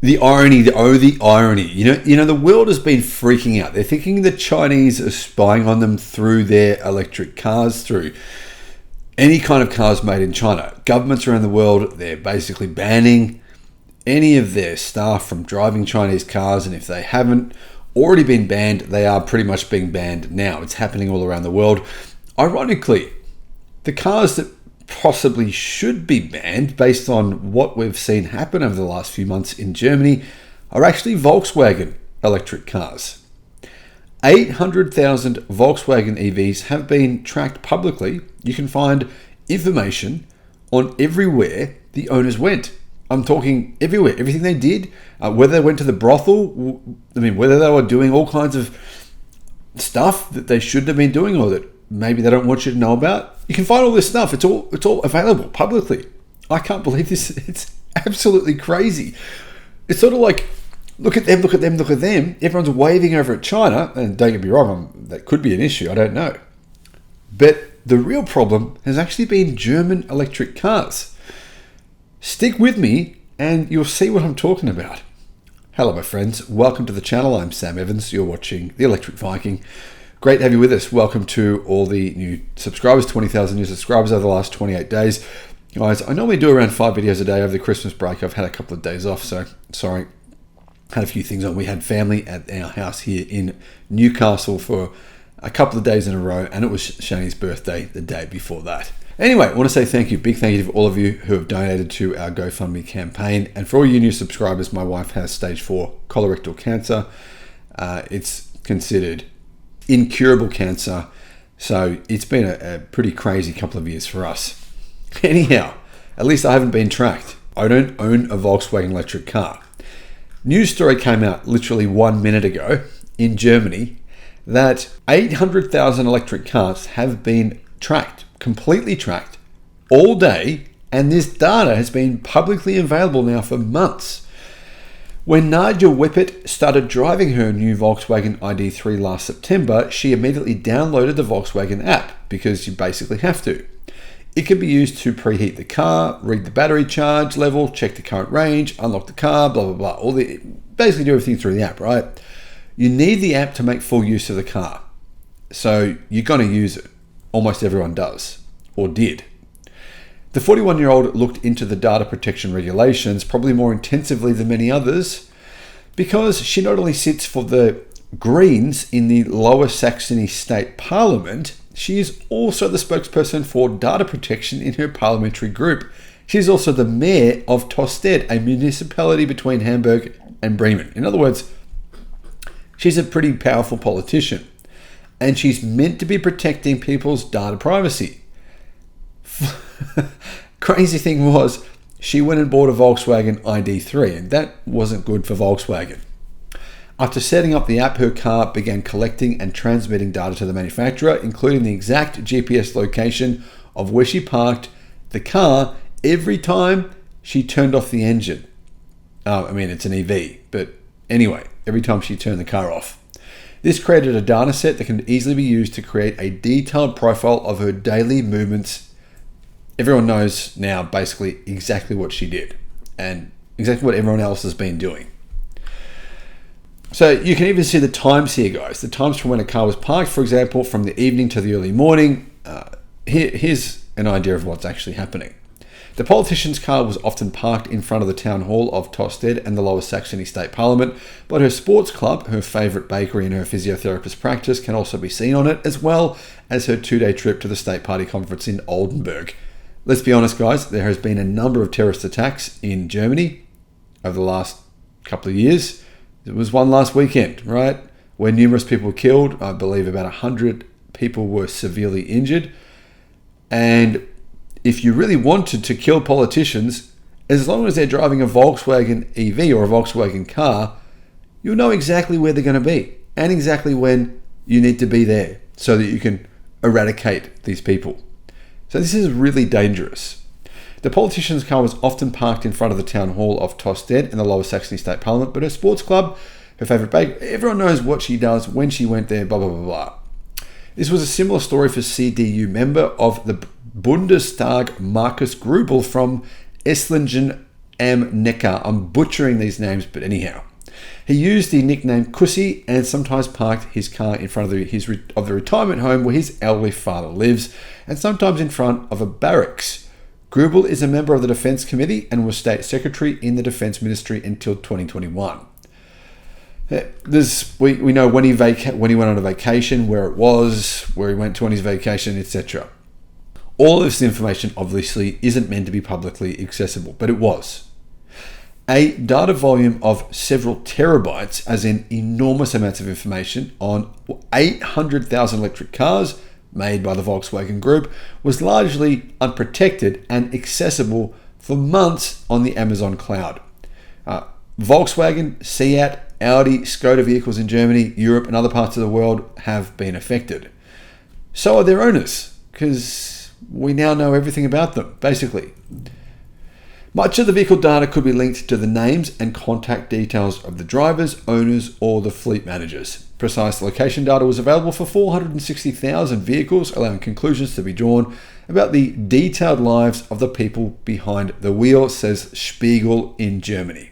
The irony. The world has been freaking out. They're thinking the Chinese are spying on them through their electric cars, through any kind of cars made in China. Governments around the world, they're basically banning any of their staff from driving Chinese cars, and if they haven't already been banned, they are pretty much being banned now. It's happening all around the world. Ironically, the cars that possibly should be banned based on what we've seen happen over the last few months in Germany are actually Volkswagen electric cars. 800,000 Volkswagen EVs have been tracked publicly. You can find information on everywhere the owners went. I'm talking everywhere, everything they did, whether they went to the brothel, whether they were doing all kinds of stuff that they shouldn't have been doing or that maybe they don't want you to know about. You can find all this stuff. It's all available publicly. I can't believe this. It's absolutely crazy. It's sort of like, look at them, look at them, look at them. Everyone's waving over at China, and don't get me wrong, that could be an issue. I don't know. But the real problem has actually been German electric cars. Stick with me and you'll see what I'm talking about. Hello, my friends. Welcome to the channel. I'm Sam Evans. You're watching the Electric Viking. Great to have you with us. Welcome to all the new subscribers, 20,000 new subscribers over the last 28 days. Guys, I normally do around 5 videos a day over the Christmas break. I've had a couple of days off, so sorry. Had a few things on. We had family at our house here in Newcastle for a couple of days in a row, and it was Shanna's birthday the day before that. Anyway, I want to say thank you, big thank you to all of you who have donated to our GoFundMe campaign. And for all you new subscribers, my wife has stage 4 colorectal cancer. It's considered incurable cancer, so it's been a pretty crazy couple of years for us. Anyhow, at least I haven't been tracked. I don't own a Volkswagen electric car. News story came out literally 1 minute ago in Germany that 800,000 electric cars have been tracked, completely tracked, all day, and this data has been publicly available now for months. When Nadia Whippet started driving her new Volkswagen ID3 last September, she immediately downloaded the Volkswagen app because you basically have to. It can be used to preheat the car, read the battery charge level, check the current range, unlock the car, blah, blah, blah. Basically do everything through the app, right? You need the app to make full use of the car. So you're going to use it. Almost everyone does, or did. The 41-year-old looked into the data protection regulations probably more intensively than many others because she not only sits for the Greens in the Lower Saxony State Parliament, she is also the spokesperson for data protection in her parliamentary group. She's also the mayor of Tosted, a municipality between Hamburg and Bremen. In other words, she's a pretty powerful politician, and she's meant to be protecting people's data privacy. Crazy thing was, she went and bought a Volkswagen ID3, and that wasn't good for Volkswagen. After setting up the app, her car began collecting and transmitting data to the manufacturer, including the exact GPS location of where she parked the car every time she turned off the engine. It's an EV, but anyway, every time she turned the car off. This created a data set that can easily be used to create a detailed profile of her daily movements. Everyone knows now basically exactly what she did and exactly what everyone else has been doing. So you can even see the times here, guys. The times from when a car was parked, for example, from the evening to the early morning. Here's an idea of what's actually happening. The politician's car was often parked in front of the town hall of Tosted and the Lower Saxony State Parliament, but her sports club, her favourite bakery and her physiotherapist practice can also be seen on it, as well as her 2-day trip to the State Party conference in Oldenburg. Let's be honest, guys, there has been a number of terrorist attacks in Germany over the last couple of years. There was one last weekend, right, where numerous people were killed. I believe about 100 people were severely injured. And if you really wanted to kill politicians, as long as they're driving a Volkswagen EV or a Volkswagen car, you'll know exactly where they're going to be and exactly when you need to be there so that you can eradicate these people. So this is really dangerous. The politician's car was often parked in front of the town hall of Tosted in the Lower Saxony State Parliament, but her sports club, her favourite bakery, everyone knows what she does, when she went there, blah, blah, blah, blah. This was a similar story for CDU member of the Bundestag Markus Grubel from Esslingen am Necker. I'm butchering these names, but anyhow. He used the nickname Kussy and sometimes parked his car in front of the retirement home where his elderly father lives, and sometimes in front of a barracks. Grubel is a member of the Defence Committee and was State Secretary in the Defence Ministry until 2021. We know when he went on a vacation, where it was, where he went to on his vacation, etc. All of this information obviously isn't meant to be publicly accessible, but it was. A data volume of several terabytes, as in enormous amounts of information, on 800,000 electric cars made by the Volkswagen Group was largely unprotected and accessible for months on the Amazon cloud. Volkswagen, Seat, Audi, Skoda vehicles in Germany, Europe, and other parts of the world have been affected. So are their owners, because we now know everything about them, basically. Much of the vehicle data could be linked to the names and contact details of the drivers, owners, or the fleet managers. Precise location data was available for 460,000 vehicles, allowing conclusions to be drawn about the detailed lives of the people behind the wheel, says Spiegel in Germany.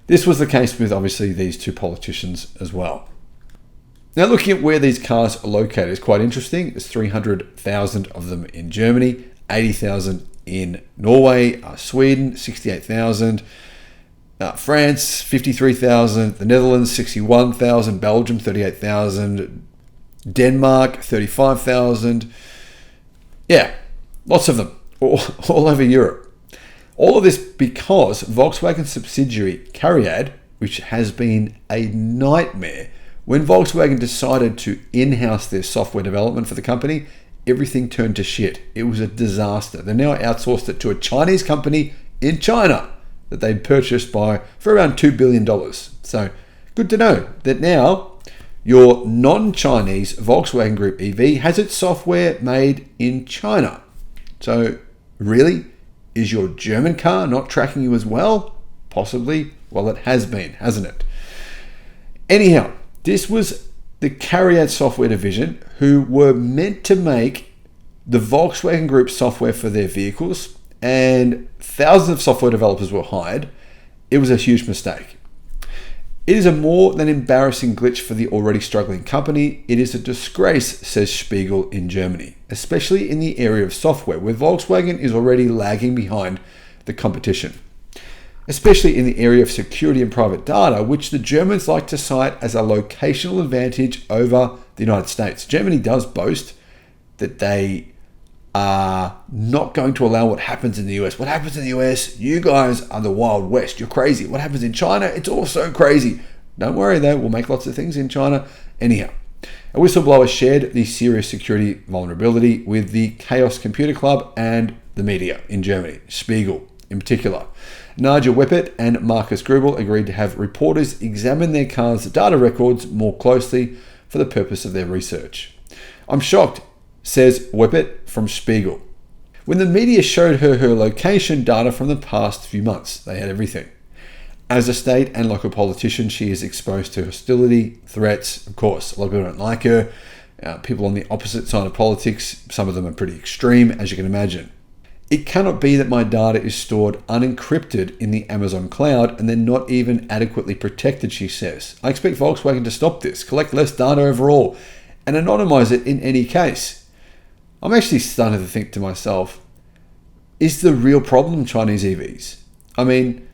This was the case with obviously these two politicians as well. Now, looking at where these cars are located is quite interesting. There's 300,000 of them in Germany, 80,000 in Norway, Sweden, 68,000, France, 53,000, the Netherlands, 61,000, Belgium, 38,000, Denmark, 35,000. Yeah, lots of them, all over Europe. All of this because Volkswagen subsidiary Cariad, which has been a nightmare. When Volkswagen decided to in-house their software development for the company, everything turned to shit. It was a disaster. They now outsourced it to a Chinese company in China that they'd purchased for around $2 billion. So good to know that now your non-Chinese Volkswagen Group EV has its software made in China. So really, is your German car not tracking you as well? Possibly. Well, it has been, hasn't it? Anyhow, this was the Cariad software division who were meant to make the Volkswagen Group software for their vehicles, and thousands of software developers were hired. It was a huge mistake. It is a more than embarrassing glitch for the already struggling company. It is a disgrace, says Spiegel in Germany, especially in the area of software, where Volkswagen is already lagging behind the competition, especially in the area of security and private data, which the Germans like to cite as a locational advantage over the United States. Germany does boast that they are not going to allow what happens in the US. What happens in the US, you guys are the Wild West. You're crazy. What happens in China, it's also crazy. Don't worry though, we'll make lots of things in China. Anyhow, a whistleblower shared the serious security vulnerability with the Chaos Computer Club and the media in Germany, Spiegel in particular. Nadja Weppert and Markus Grubel agreed to have reporters examine their cars' data records more closely for the purpose of their research. I'm shocked, says Weppert from Spiegel. When the media showed her location data from the past few months, they had everything. As a state and local politician, she is exposed to hostility, threats. Of course, a lot of people don't like her. People on the opposite side of politics, some of them are pretty extreme, as you can imagine. It cannot be that my data is stored unencrypted in the Amazon cloud and then not even adequately protected, she says. I expect Volkswagen to stop this, collect less data overall, and anonymize it in any case. I'm actually starting to think to myself, is the real problem Chinese EVs? I mean,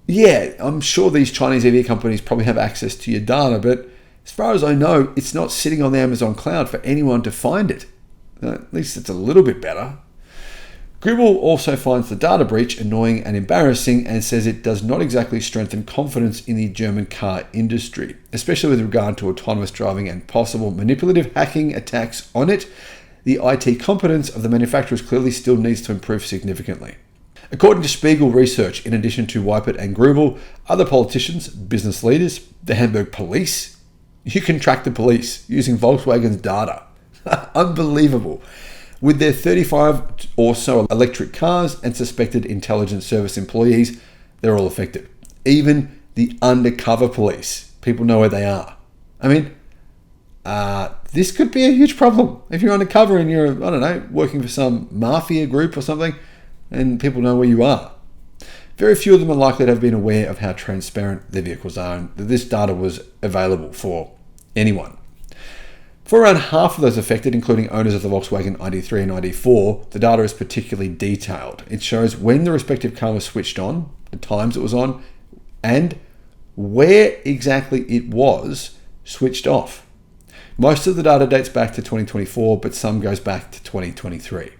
yeah, I'm sure these Chinese EV companies probably have access to your data, but as far as I know, it's not sitting on the Amazon cloud for anyone to find it. At least it's a little bit better. Grubel also finds the data breach annoying and embarrassing and says it does not exactly strengthen confidence in the German car industry, especially with regard to autonomous driving and possible manipulative hacking attacks on it. The IT competence of the manufacturers clearly still needs to improve significantly. According to Spiegel research, in addition to Weipert and Grubel, other politicians, business leaders, the Hamburg police, you can track the police using Volkswagen's data. Unbelievable. With their 35 or so electric cars and suspected intelligence service employees, they're all affected. Even the undercover police, people know where they are. I mean, this could be a huge problem. If you're undercover and you're, I don't know, working for some mafia group or something, and people know where you are. very few of them are likely to have been aware of how transparent their vehicles are and that this data was available for anyone. For around half of those affected, including owners of the Volkswagen ID3 and ID4, the data is particularly detailed. It shows when the respective car was switched on, the times it was on, and where exactly it was switched off. Most of the data dates back to 2024, but some goes back to 2023.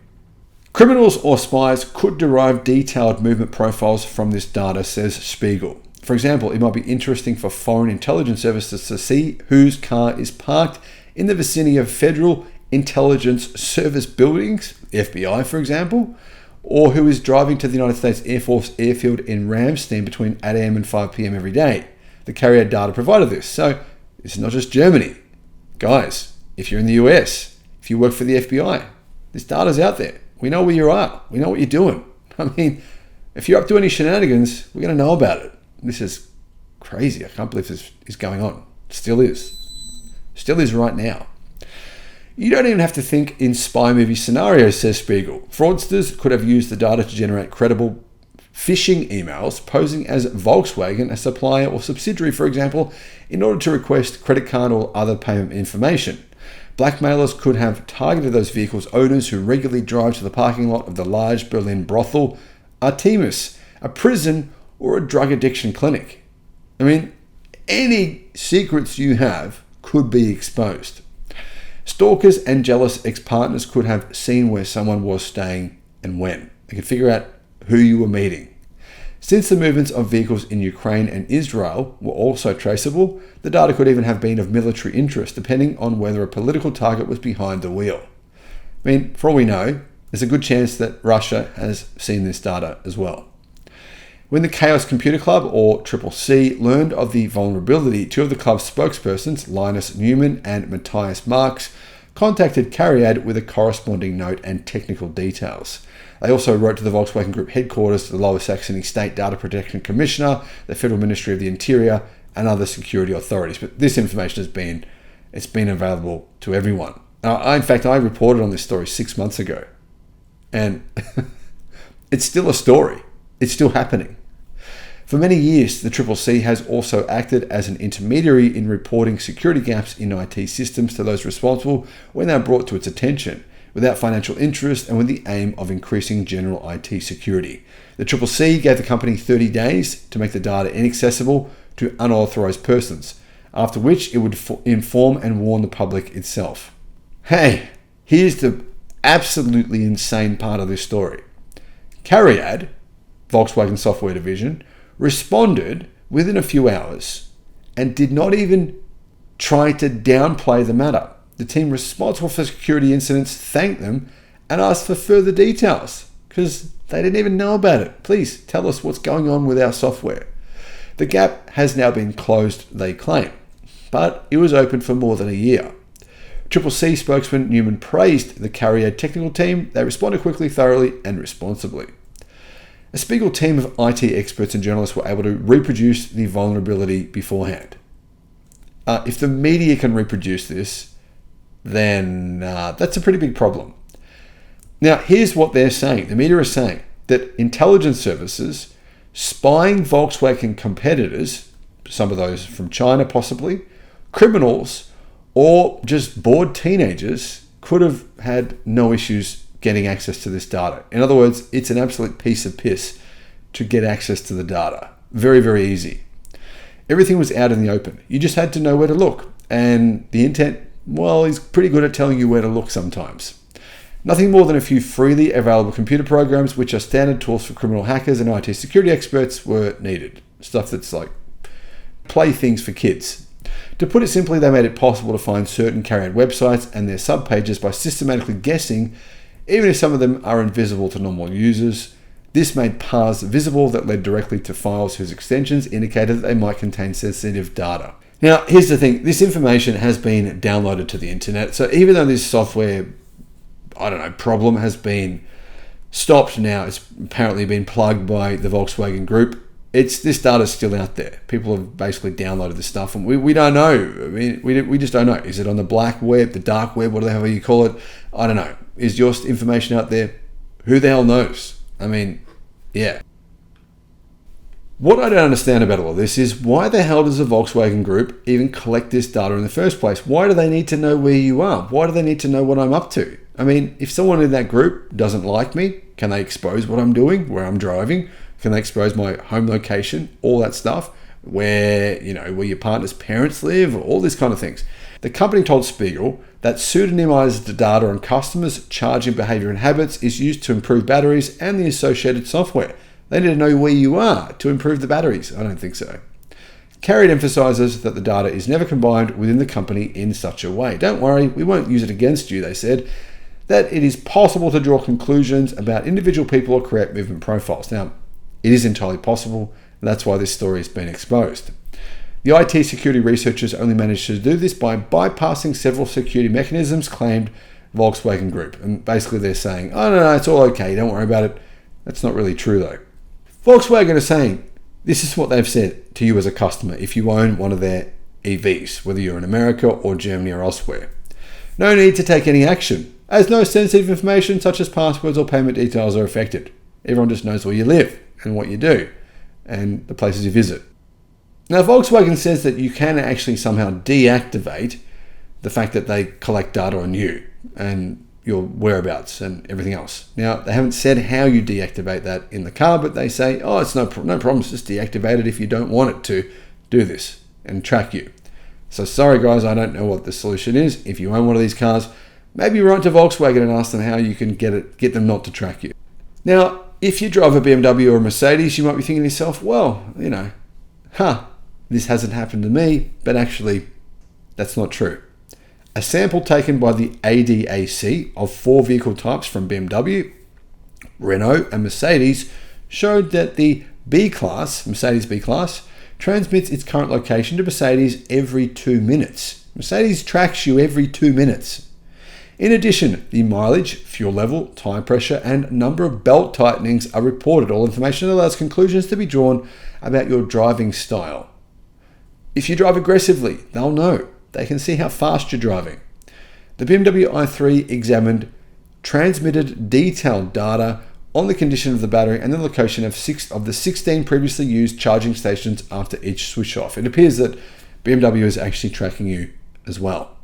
Criminals or spies could derive detailed movement profiles from this data, says Spiegel. For example, it might be interesting for foreign intelligence services to see whose car is parked in the vicinity of Federal Intelligence Service buildings, FBI for example, or who is driving to the United States Air Force airfield in Ramstein between 8 a.m. and 5 p.m. every day. The carrier data provided this. So this is not just Germany. Guys, if you're in the US, if you work for the FBI, this data's out there. We know where you are. We know what you're doing. I mean, if you're up to any shenanigans, we're going to know about it. This is crazy. I can't believe this is going on. Still is. Still is right now. You don't even have to think in spy movie scenarios, says Spiegel. Fraudsters could have used the data to generate credible phishing emails posing as Volkswagen, a supplier or subsidiary, for example, in order to request credit card or other payment information. Blackmailers could have targeted those vehicles' owners who regularly drive to the parking lot of the large Berlin brothel, Artemis, a prison, or a drug addiction clinic. I mean, any secrets you have could be exposed. Stalkers and jealous ex-partners could have seen where someone was staying and when. They could figure out who you were meeting. Since the movements of vehicles in Ukraine and Israel were also traceable, the data could even have been of military interest, depending on whether a political target was behind the wheel. I mean, for all we know, there's a good chance that Russia has seen this data as well. When the Chaos Computer Club, or CCC, learned of the vulnerability, two of the club's spokespersons, Linus Newman and Matthias Marx, contacted Cariad with a corresponding note and technical details. They also wrote to the Volkswagen Group headquarters, to the Lower Saxony State Data Protection Commissioner, the Federal Ministry of the Interior, and other security authorities. But this information has been available to everyone. In fact, I reported on this story 6 months ago, and it's still a story. It's still happening. For many years, the CCC has also acted as an intermediary in reporting security gaps in IT systems to those responsible when they are brought to its attention, without financial interest and with the aim of increasing general IT security. The CCC gave the company 30 days to make the data inaccessible to unauthorized persons, after which it would inform and warn the public itself. Hey, here's the absolutely insane part of this story. Cariad, Volkswagen software division, responded within a few hours and did not even try to downplay the matter. The team responsible for security incidents thanked them and asked for further details because they didn't even know about it. Please tell us what's going on with our software. The gap has now been closed, they claim, but it was open for more than a year. CCC spokesman Newman praised the Cariad technical team. They responded quickly, thoroughly, and responsibly. A Spiegel team of IT experts and journalists were able to reproduce the vulnerability beforehand. If the media can reproduce this, then that's a pretty big problem. Now, here's what they're saying. The media is saying that intelligence services spying Volkswagen competitors, some of those from China possibly, criminals, or just bored teenagers could have had no issues getting access to this data. In other words, it's an absolute piece of piss to get access to the data. Very, very easy. Everything was out in the open. You just had to know where to look. And the internet, well, is pretty good at telling you where to look sometimes. Nothing more than a few freely available computer programs, which are standard tools for criminal hackers and IT security experts, were needed. Stuff that's like playthings for kids. To put it simply, they made it possible to find certain Cariad websites and their subpages by systematically guessing, even if some of them are invisible to normal users. This made paths visible that led directly to files whose extensions indicated that they might contain sensitive data. Now, here's the thing. This information has been downloaded to the internet. So even though this software, problem has been stopped now, it's apparently been plugged by the Volkswagen Group, this data is still out there. People have basically downloaded this stuff, and we don't know. I mean, we just don't know. Is it on the black web, the dark web, whatever you call it? I don't know. Is your information out there? Who the hell knows? I mean, yeah. What I don't understand about all of this is why the hell does the Volkswagen Group even collect this data in the first place? Why do they need to know where you are? Why do they need to know what I'm up to? I mean, if someone in that group doesn't like me, can they expose what I'm doing, where I'm driving? Can they expose my home location, all that stuff? Where your partner's parents live, all these kind of things. The company told Spiegel that pseudonymized data on customers' charging behavior and habits is used to improve batteries and the associated software. They need to know where you are to improve the batteries. I don't think so. Carried emphasizes that the data is never combined within the company in such a way. Don't worry, we won't use it against you, they said. That it is possible to draw conclusions about individual people or create movement profiles. Now, it is entirely possible, and that's why this story has been exposed. The IT security researchers only managed to do this by bypassing several security mechanisms, claimed Volkswagen Group. And basically they're saying, oh no, it's all okay, don't worry about it. That's not really true though. Volkswagen are saying, this is what they've said to you as a customer if you own one of their EVs, whether you're in America or Germany or elsewhere. No need to take any action, as no sensitive information such as passwords or payment details are affected. Everyone just knows where you live and what you do and the places you visit. Now, Volkswagen says that you can actually somehow deactivate the fact that they collect data on you and your whereabouts and everything else. Now, they haven't said how you deactivate that in the car, but they say, oh, it's no problem, just deactivate it if you don't want it to do this and track you. So sorry guys, I don't know what the solution is. If you own one of these cars, maybe write to Volkswagen and ask them how you can get them not to track you. Now, if you drive a BMW or a Mercedes, you might be thinking to yourself, well, this hasn't happened to me, but actually that's not true. A sample taken by the ADAC of 4 vehicle types from BMW, Renault and Mercedes showed that the B-Class, Mercedes B-Class, transmits its current location to Mercedes every 2 minutes. Mercedes tracks you every 2 minutes. In addition, the mileage, fuel level, tire pressure, and number of belt tightenings are reported. All information allows conclusions to be drawn about your driving style. If you drive aggressively, they'll know. They can see how fast you're driving. The BMW i3 examined transmitted detailed data on the condition of the battery and the location of the 16 previously used charging stations after each switch off. It appears that BMW is actually tracking you as well.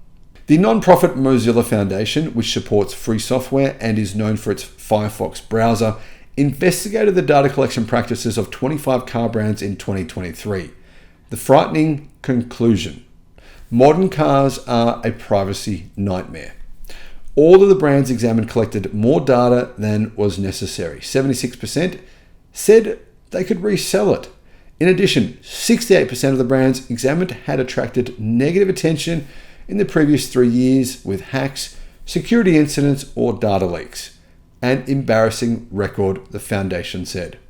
The non-profit Mozilla Foundation, which supports free software and is known for its Firefox browser, investigated the data collection practices of 25 car brands in 2023. The frightening conclusion: modern cars are a privacy nightmare. All of the brands examined collected more data than was necessary. 76% said they could resell it. In addition, 68% of the brands examined had attracted negative attention in the previous 3 years with hacks, security incidents, or data leaks. An embarrassing record, the foundation said.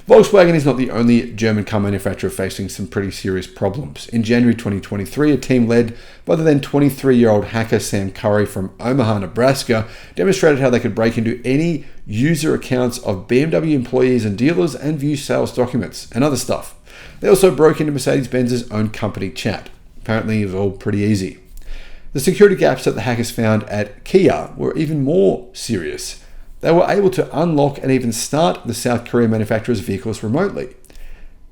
Volkswagen is not the only German car manufacturer facing some pretty serious problems. In January 2023, a team led by the then 23-year-old hacker Sam Curry from Omaha, Nebraska, demonstrated how they could break into any user accounts of BMW employees and dealers and view sales documents and other stuff. They also broke into Mercedes-Benz's own company chat. Apparently, it was all pretty easy. The security gaps that the hackers found at Kia were even more serious. They were able to unlock and even start the South Korean manufacturer's vehicles remotely.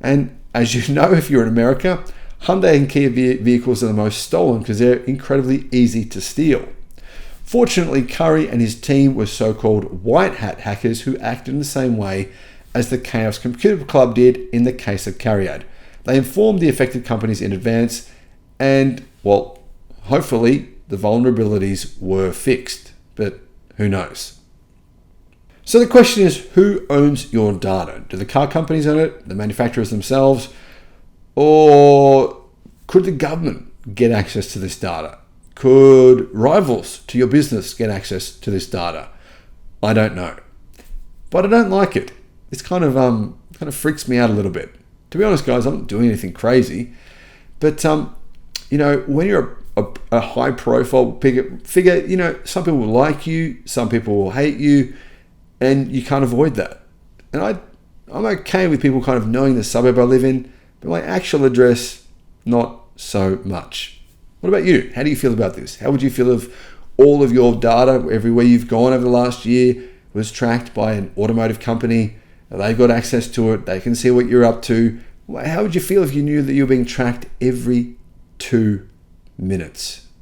And as you know, if you're in America, Hyundai and Kia vehicles are the most stolen because they're incredibly easy to steal. Fortunately, Curry and his team were so-called white hat hackers who acted in the same way as the Chaos Computer Club did in the case of Cariad. They informed the affected companies in advance and, well, hopefully the vulnerabilities were fixed, but who knows? So the question is, who owns your data? Do the car companies own it, the manufacturers themselves, or could the government get access to this data? Could rivals to your business get access to this data? I don't know, but I don't like it. This kind of freaks me out a little bit. To be honest, guys, I'm not doing anything crazy, but when you're a high profile figure, some people will like you, some people will hate you. And you can't avoid that. And I'm okay with people kind of knowing the suburb I live in, but my actual address, not so much. What about you? How do you feel about this? How would you feel if all of your data, everywhere you've gone over the last year, was tracked by an automotive company They've got access to it. They can see what you're up to. How would you feel if you knew that you're being tracked every 2 minutes?